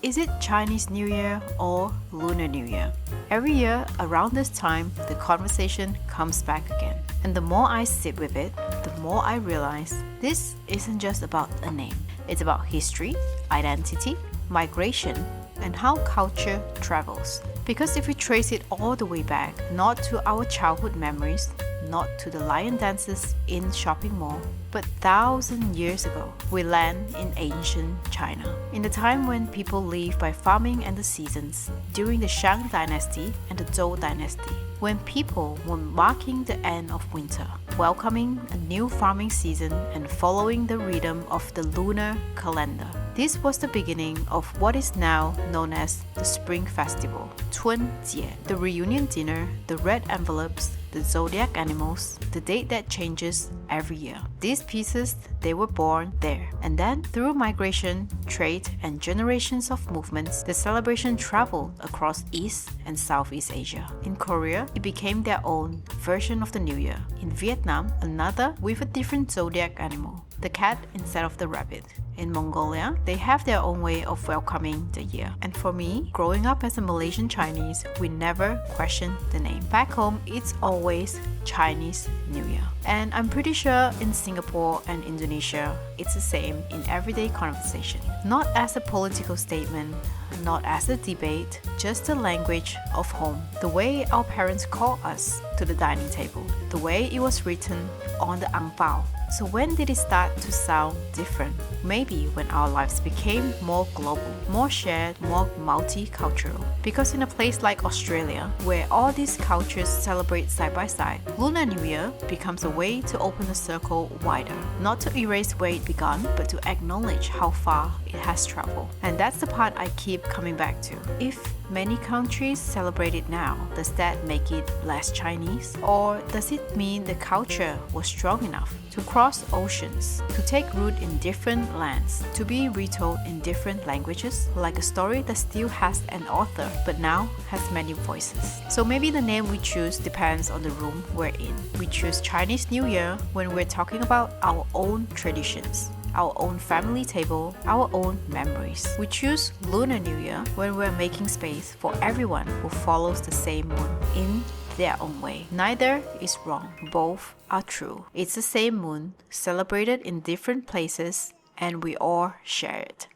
is it Chinese New Year or Lunar New Year? Every year around this time, the conversation comes back again. And the more I sit with it, the more I realize this isn't just about a name. It's about history, identity, migration, and how culture travels. Because if we trace it all the way back, not to our childhood memories, not to the lion dances in shopping mall, but 1,000 years ago, we land in ancient China. In the time when people lived by farming and the seasons, during the Shang dynasty and the Zhou dynasty, when people were marking the end of winter, welcoming a new farming season and following the rhythm of the lunar calendar. This was the beginning of what is now known as the Spring Festival, 春节, the reunion dinner, the red envelopes, the zodiac animals, the date that changes every year. These pieces, they were born there. And then through migration, trade, and generations of movements, the celebration traveled across East and Southeast Asia. In Korea, it became their own version of the New Year. In Vietnam, another with a different zodiac animal, the cat instead of the rabbit. In Mongolia, they have their own way of welcoming the year. And for me, growing up as a Malaysian Chinese, we never questioned the name. Back home, it's always Chinese New Year. And I'm pretty sure in Singapore and Indonesia, it's the same in everyday conversation. Not as a political statement, not as a debate, just the language of home. The way our parents call us to the dining table. The way it was written on the ang pao. So when did it start to sound different? Maybe when our lives became more global, more shared, more multicultural. Because in a place like Australia, where all these cultures celebrate side by side, Lunar New Year becomes a way to open the circle wider. Not to erase where it began, but to acknowledge how far it has traveled. And that's the part I keep coming back to. If many countries celebrate it now, does that make it less Chinese? Or does it mean the culture was strong enough to cross oceans, to take root in different lands, to be retold in different languages, like a story that still has an author but now has many voices? So maybe the name we choose depends on the room we're in. We choose Chinese New Year when we're talking about our own traditions, our own family table, our own memories. We choose Lunar New Year when we're making space for everyone who follows the same moon in their own way. Neither is wrong, both are true. It's the same moon, celebrated in different places, and we all share it.